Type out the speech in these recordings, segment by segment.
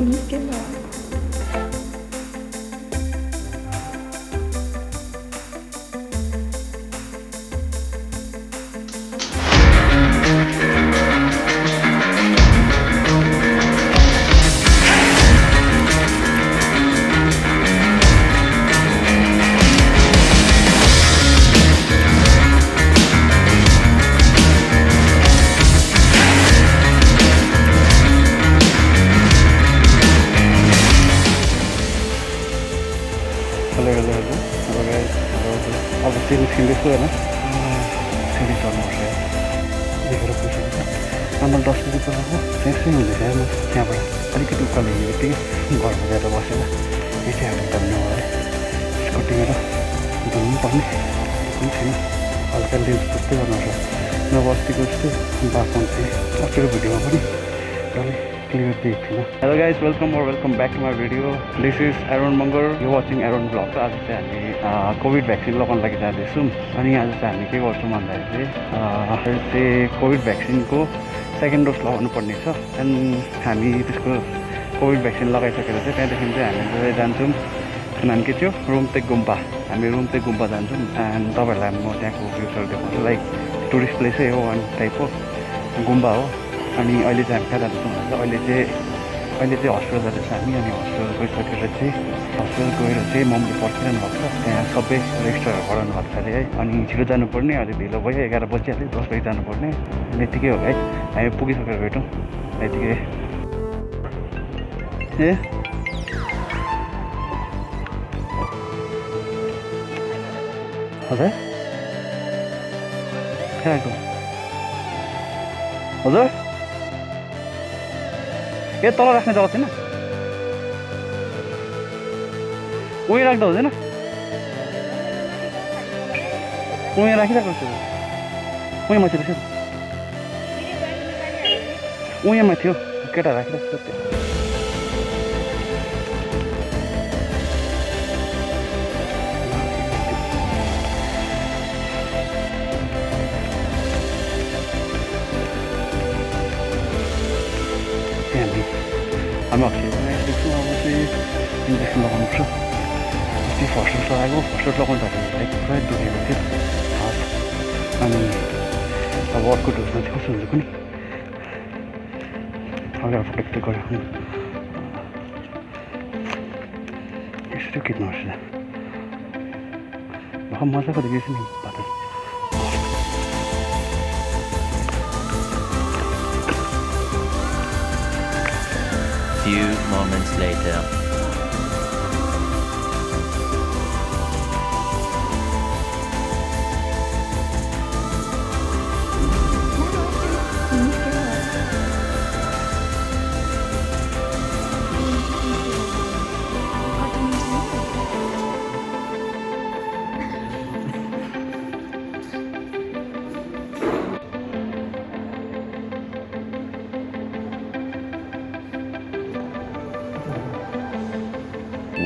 재밌겠다. Hello guys, अब सिँढी छिन्दैछु होइन सिँढी चढ्नुपर्छ देखेर पैसा अन्त 10 बजी चलाएको फ्रेसै हुँदैछ म त्यहाँबाट अलिकति उकालो हिँड्ने बित्तिकै घरमा जाँदा बसेर यसै हाल्नु धन्नु है स्कुटी मेरो धुनु पर्ने पनि छैन हल्का लेन्स पुस्दै गर्नुपर्छ नभए अस्तिको जस्तो बाफोन चाहिँ अस्तिको भिडियोमा पनि डल्लै क्लियर देखेको थिएन hello guys welcome back to my video this is Aaron Mangar you watching Aaron blog आज चाहिँ हामी कोभिड भ्याक्सिन लगाउन लागि जाँदैछौँ अनि आज चाहिँ हामी के गर्छौँ भन्दाखेरि चाहिँ कोभिड भ्याक्सिनको सेकेन्ड डोज लगाउनु पर्ने छ एन्ड हामी त्यसको कोभिड भ्याक्सिन लगाइसकेर चाहिँ त्यहाँदेखि चाहिँ हामी जान्छौँ नाम के थियो रुम्तेक गुम्पा हामी रुम्तेक गुम्पा जान्छौँ एन्ड तपाईँहरूलाई म त्यहाँको भ्युजहरू देखाउँछु लाइक टुरिस्ट प्लेसै हो वान टाइपको गुम्बा हो अनि अहिले चाहिँ हामी कहाँ जाँदैछौँ भन्दा अहिले चाहिँ हस्पिटल जाँदैछ हामी अनि हस्पिटल गइसकेर चाहिँ हस्पिटल गएर चाहिँ मम्मीले पर्खिरहनु भएको छ त्यहाँ सबै रेजिस्टरहरू गराउनु भएको छ अरे है अनि छिटो जानुपर्ने अलिक ढिलो भयो 11 बजिहाल्यो 10 बजी जानुपर्ने यतिकै हो है हामी पुगिसकेर भेटौँ यतिकै ए हजुर कहाँको हजुर ए तल राख्ने जग्गा छैन उहीँ राख्दा हुँदैन उहीँ राखिरहेको छु उहीँ माथि रहेछ उहीँमा थियो केटा राखिरहेको छ त्यो हामी हस्पिटलमा आइसकेको अब चाहिँ इन्जेक्सन लगाउनुपर्छ अस्ति फर्स्ट डोज लगाएको फर्स्ट डोज लगाउँदाखेरि लाइक पुरै दुखेको थियो हात अनि अब अर्को डोजमा चाहिँ कस्तो हुन्छ पनि अगाडि प्रोटेक्ट गरेको यसरी खिच्नुपर्छ भर्खर मजाको देखेको नि बाटो Few moments later.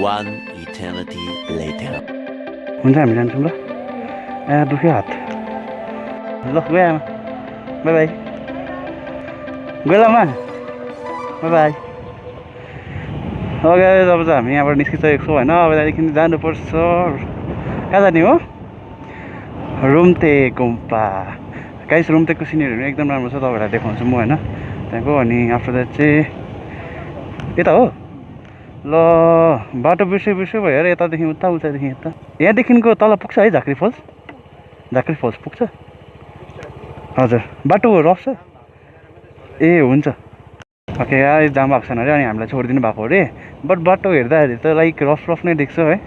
One eternity later. हुन्छ हामी जान्छौँ ल दुख्यो हात ल गयो आमा बाई बाई गयो आमा बाई बाई अब चाहिँ हामी यहाँबाट निस्किसकेको छौँ होइन अब त्यहाँदेखि जानुपर्छ कहाँ जाने हो रुम्ते गुम्पा गाइस रुम्तेको सिनेरीहरू एकदम राम्रो छ तपाईँहरूलाई देखाउँछु म होइन त्यहाँको अनि आफ्टर द्याट चाहिँ यता हो ल बाटो बिर्सै भयो अरे यतादेखि उतादेखि यता यहाँदेखिको तल पुग्छ है झाँक्री फल्स पुग्छ हजुर बाटो रफ छ ए हुन्छ ओके यहाँ जाम भएको छैन अरे अनि हामीलाई छोडिदिनु भएको अरे बट बाटो हेर्दाखेरि त लाइक रफ नै देख्छ है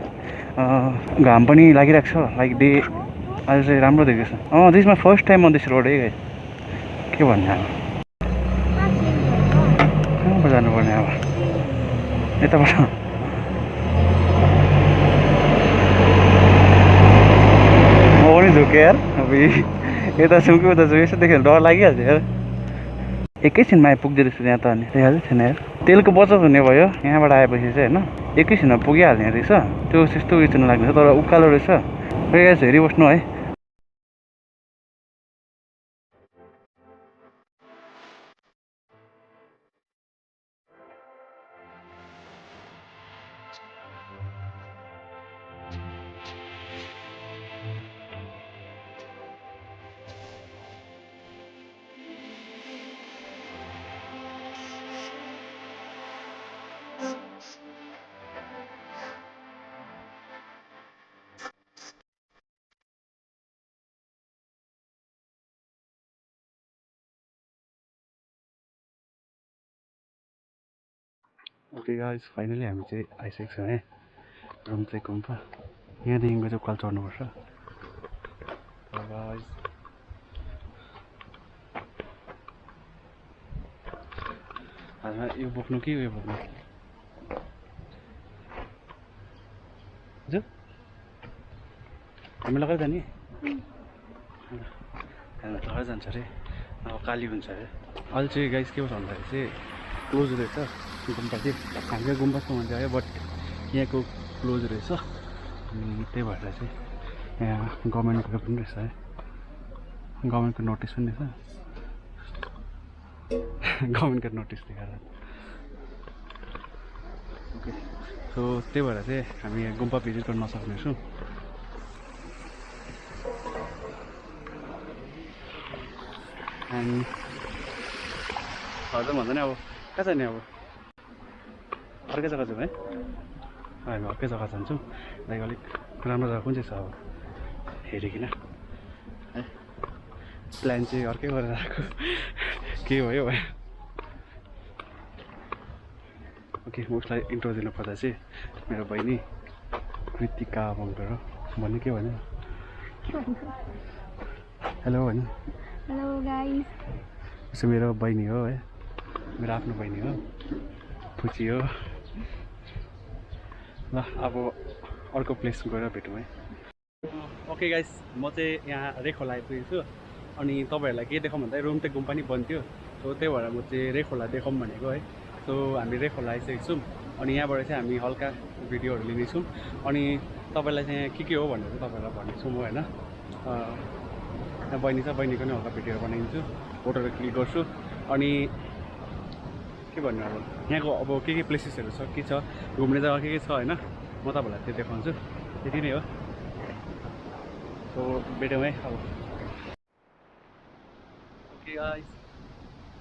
घाम पनि लागिरहेको छ लाइक डे आज चाहिँ राम्रो देखेको छ this my first time on this road है के भन्ने अब कहाँबाट जानुपर्ने अब यताबाट म पनि झुकेँ यार अब यता छौँ कि उता छौँ यसो देखेर डर लागिहाल्छ यार एकैछिनमा आइपुग्दो रहेछ त्यहाँ त अनि देखाएको छैन यार तेलको बचत हुने भयो यहाँबाट आएपछि चाहिँ होइन एकैछिनमा पुगिहाल्ने रहेछ त्यो त्यस्तो उयो चाहिँ नलाग्ने तर उकालो रहेछ हेरिबस्नु है ओके गाइस फाइनली हामी चाहिँ आइसकेको छौँ है रुम चाहिँ गुम्पा यहाँदेखिको चाहिँ उकालो चढ्नुपर्छ गाइस हजुर यो बोक्नु कि उयो बोक्नु हजुर हामी लगाएर जाने लगाएर जान्छ अरे अब काली हुन्छ अरे अहिले चाहिँ गाइस के भन्छ भन्दाखेरि चाहिँ क्लोज रहेछ गुम्पा चाहिँ हामी चाहिँ गुम्पासम्म मान्छे आयो बट यहाँको क्लोज रहेछ अनि त्यही भएर चाहिँ यहाँ गभर्मेन्टको पनि रहेछ है गभर्मेन्टको नोटिस पनि रहेछ गभर्मेन्टको नोटिस देखाएर ओके सो त्यही भएर चाहिँ हामी गुम्पा भिजिट गर्न नसक्ने छौँ अनि हजुर भन्दा नि अब कहाँ जाने अब अर्कै जग्गा जाउँ है हामी अर्कै जग्गा जान्छौँ लाइक अलिक राम्रो जग्गा कुन चाहिँ छ अब हेरिकन है प्लान चाहिँ अर्कै गरेर आएको के भयो ओके उसलाई इन्ट्रो दिनु पर्दा चाहिँ मेरो बहिनी कृतिका मङ्गर हो भन्नु के भन्यो हेलो भन्नु हेलो गाइस उसो मेरो बहिनी हो है मेरो आफ्नो बहिनी हो फुची हो ल अब अर्को प्लेस गएर भेटौँ है ओके गाइस म चाहिँ यहाँ रेखोला आइपुगेको छु अनि तपाईँहरूलाई के देखाउँ भन्दा रुम चाहिँ गुम्पा नि बन्द थियो सो त्यही भएर म चाहिँ रेखोला देखाउँ भनेको है सो हामी रेखोला आइसकेको छौँ अनि यहाँबाट चाहिँ हामी हल्का भिडियोहरू लिनेछौँ अनि तपाईँलाई चाहिँ के हो भनेर चाहिँ तपाईँहरूलाई भन्नेछु म होइन यहाँ बहिनी छ बहिनीको नि हल्का भिडियोहरू बनाइदिन्छु फोटोहरू क्लिक गर्छु अनि के भन्नु अब यहाँको अब के प्लेसेसहरू छ के छ घुम्ने जग्गा के छ होइन म तपाईँहरूलाई त्यो देखाउँछु त्यति नै हो सो भेटौँ है अब ओके गाइस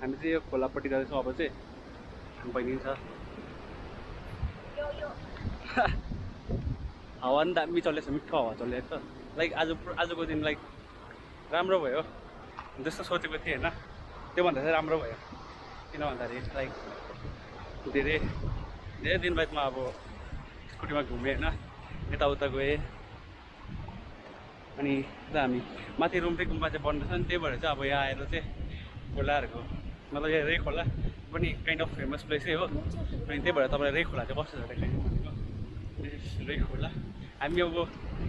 हामी चाहिँ यो खोलापट्टि जाँदैछौँ अब चाहिँ बहिनी छ हावा नि दामी चल्दैछ मिठो हावा चलिरहेको छ लाइक आजको दिन लाइक राम्रो भयो जस्तो सोचेको थिएँ होइन त्योभन्दा चाहिँ राम्रो भयो किन भन्दाखेरि लाइक धेरै दिन बाद म अब स्कुटीमा घुमेँ होइन यताउता गएँ अनि हामी माथि रुम चाहिँ गुम्बा चाहिँ बन्दैछ नि त्यही भएर चाहिँ अब यहाँ आएर चाहिँ खोलाहरूको मतलब यहाँ रेखोला पनि काइन्ड अफ फेमस प्लेसै हो अनि त्यही भएर तपाईँलाई रेखोला चाहिँ कस्तो छ देखाइदिनु भनेको रेखोला हामी अब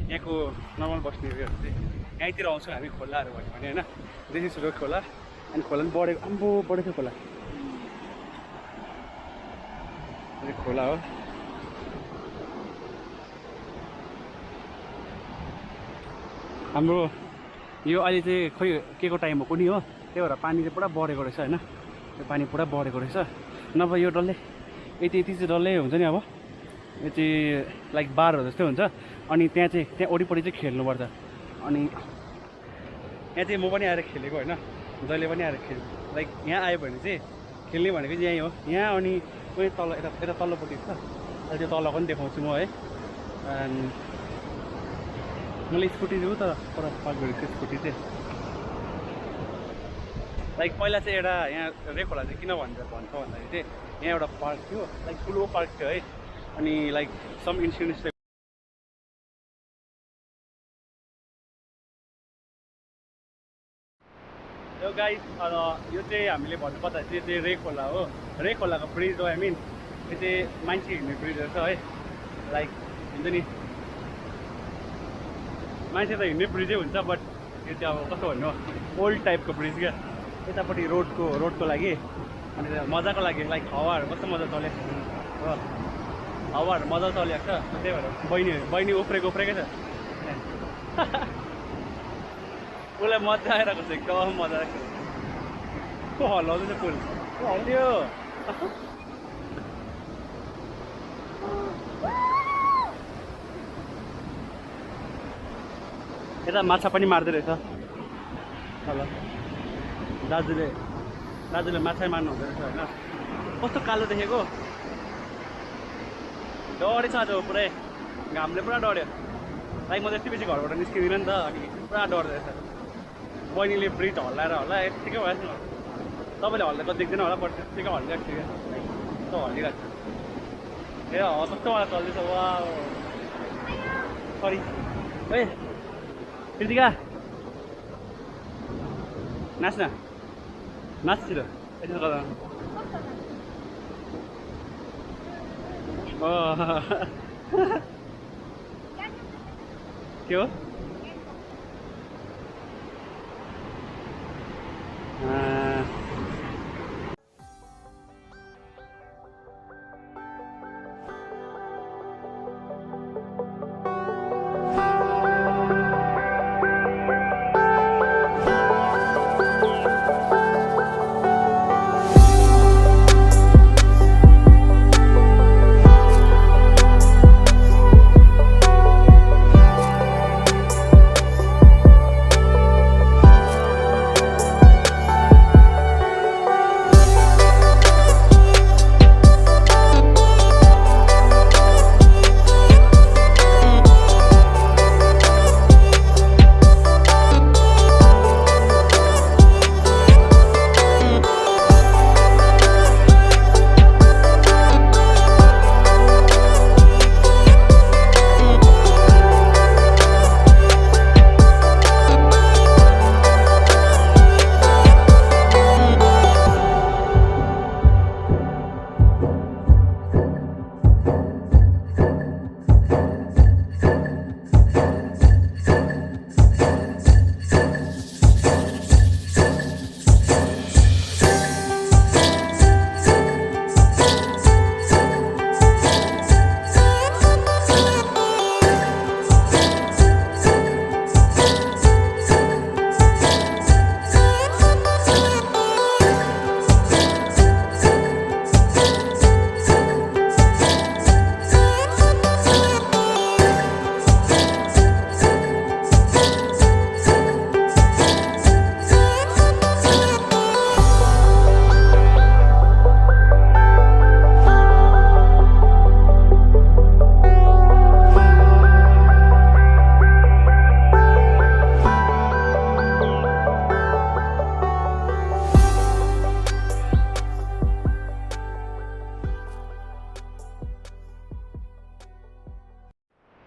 यहाँको नर्मल बस्ने उयोहरू चाहिँ यहीँतिर आउँछौँ हामी खोलाहरू भन्यो भने होइन दिस इज रेखोला अनि खोला पनि बढेको आम्बो बढेको खोला खोला हो हाम्रो यो अहिले चाहिँ खोइ के को टाइम हो कुनै हो त्यही भएर पानी चाहिँ पुरा बढेको रहेछ होइन यो पानी पुरा बढेको रहेछ नभए यो डल्लै यति चाहिँ डल्लै हुन्छ नि अब यो चाहिँ लाइक बारहरू जस्तै हुन्छ अनि त्यहाँ वरिपरि चाहिँ खेल्नुपर्छ अनि यहाँ चाहिँ म पनि आएर खेलेको होइन जहिले पनि आएर लाइक यहाँ आयो भने चाहिँ खेल्ने भनेको चाहिँ यहीँ हो यहाँ अनि कोही तल यता तल्लोपट्टि छ अहिले त्यो तल पनि देखाउँछु म है अनि मैले स्कुटी दिउँ तर पर पार्क गरेको थिएँ स्कुटी चाहिँ लाइक पहिला चाहिँ एउटा यहाँ रेखोला चाहिँ किन भन्छ भन्दाखेरि चाहिँ यहाँ एउटा पार्क थियो लाइक ठुलो पार्क थियो है अनि लाइक सम इन्सिडेन्ट्स यो गाइस यो चाहिँ हामीले भन्नुपर्दा चाहिँ यो रेखोला हो रेखोलाको ब्रिज हो आई मिन यो चाहिँ मान्छे हिँड्ने ब्रिजहरू छ है लाइक हुन्छ नि मान्छे त हिँड्ने ब्रिजै हुन्छ बट यो चाहिँ अब कस्तो भन्नु ओल्ड टाइपको ब्रिज क्या यतापट्टि रोडको लागि अनि मजाको लागि लाइक हावाहरू कस्तो मजा चलेको छ हो हावाहरू मजा चलेको छ त्यही भएर बहिनी उफ्रेकै छ उसलाई मजा आइरहेको छ एकदम मजा आएको को हल्लाउँदैछ फुल हल्लियो यता माछा पनि मार्दै रहेछ ल दाजुले माछा मार्नु हुँदो रहेछ होइन कस्तो कालो देखेको डढेछ आज पुरै घामले पुरा डढ्यो लाइक म त यति बेसी घरबाट निस्किदिनँ नि त अनि पुरा डढ्दो रहेछ बहिनीले ब्रिज हल्लाएर होला यत्तिकै भएछ नि तपाईँले हल्लेको देख्दैन होला बट त्यत्तिकै हल्लिरहेको थियो क्या यस्तो हल्लिरहेको छ ए कस्तोवाला चल्दैछ वा सरी ए कृतिका नाच न नाच छिटो यसो गर्दा के हो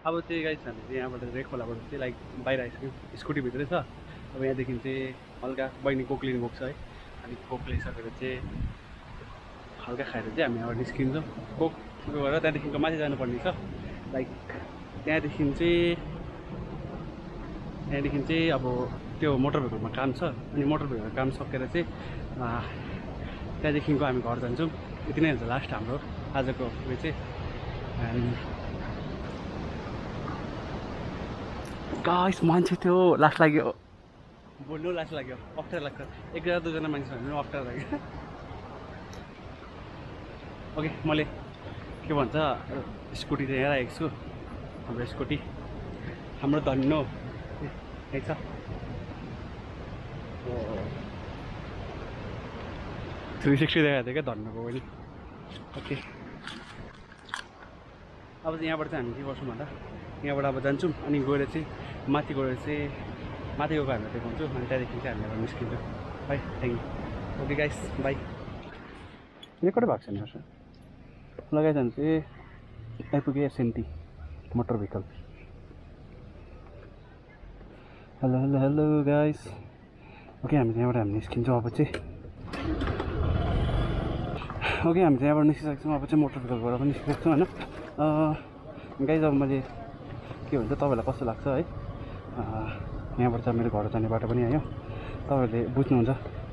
अब चाहिँ गाइस हामी चाहिँ यहाँबाट रेक खोलाबाट चाहिँ लाइक बाहिर आइसक्यौँ स्कुटीभित्रै छ अब यहाँदेखि चाहिँ हल्का बहिनी कोक लिनु गएको छ है अनि कोक लिइसकेर चाहिँ हल्का खाएर चाहिँ हामी यहाँबाट निस्किन्छौँ कोक गएर त्यहाँदेखिको माथि जानुपर्ने छ लाइक त्यहाँदेखि चाहिँ अब त्यो मोटर भेहिकलमा काम छ अनि मोटर भेहिकलको काम सकेर चाहिँ त्यहाँदेखिको हामी घर जान्छौँ यति नै हुन्छ लास्ट हाम्रो आजको उयो चाहिँ अनि गाइस मान्छे थियो लास्ट लाग्यो बोल्नु लास्ट लाग्यो अप्ठ्यारो लाग्छ एकजना दुईजना मान्छे छ भने पनि अप्ठ्यारो लाग्यो ओके मैले के भन्छ स्कुटी चाहिँ यहाँ राखेको छु हाम्रो स्कुटी हाम्रो धन्नो यही छ 360 देखाएको थियो क्या धन्नको पनि ओके अब चाहिँ यहाँबाट चाहिँ हामी के गर्छौँ भन्दा यहाँबाट अब जान्छौँ अनि गएर चाहिँ माथि गएर चाहिँ माथि गएको हामीलाई देखाउँछु अनि त्यहाँदेखि चाहिँ हामी अब निस्किन्छौँ है thank you okay guys by record भएको छैन सर लगाइजानु चाहिँ आइपुग्यो SNT motor vehicle hello hello hello guys okay हामी यहाँबाट हामी निस्किन्छौँ अब चाहिँ ओके हामी चाहिँ यहाँबाट निस्किसकेको छौँ अब चाहिँ मोटर भेहिकलबाट पनि निस्किसकेको छौँ होइन गाइस अब मैले के भन्छ तपाईँलाई कस्तो लाग्छ है यहाँबाट चाहिँ मेरो घर जाने बाटो पनि आयो तपाईँहरूले बुझ्नुहुन्छ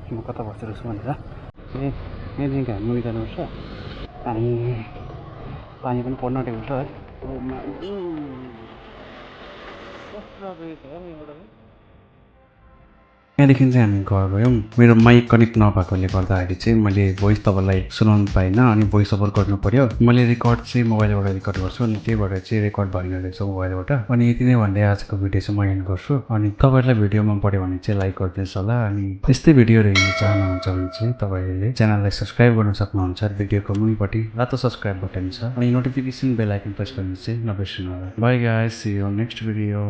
म कता बसेर छु भनेर यहाँदेखि हामी मुनि जानुपर्छ अनि पानी पनि पर्न टेबल छ है यहाँदेखि चाहिँ हामी घर गयौँ मेरो माइक कनेक्ट नभएकोले गर्दाखेरि चाहिँ मैले भोइस तपाईँलाई सुनाउनु पाइनँ अनि भोइस ओभर गर्नु पऱ्यो मैले रेकर्ड चाहिँ मोबाइलबाट रेकर्ड गर्छु अनि त्यहीबाट चाहिँ रेकर्ड भएन रहेछ मोबाइलबाट अनि यति नै भन्दै आजको भिडियो चाहिँ म एन्ड गर्छु अनि तपाईँलाई भिडियो मन पऱ्यो भने चाहिँ लाइक गरिदिनुहोस् होला अनि यस्तै भिडियोहरू हेर्न चाहनुहुन्छ भने चाहिँ तपाईँले च्यानललाई सब्सक्राइब गर्न सक्नुहुन्छ भिडियोको मुनिपट्टि रातो सब्सक्राइब बटन छ अनि नोटिफिकेसन बेल आइकन प्रेस गर्नु चाहिँ नबिर्सनु होला bye guys see you next video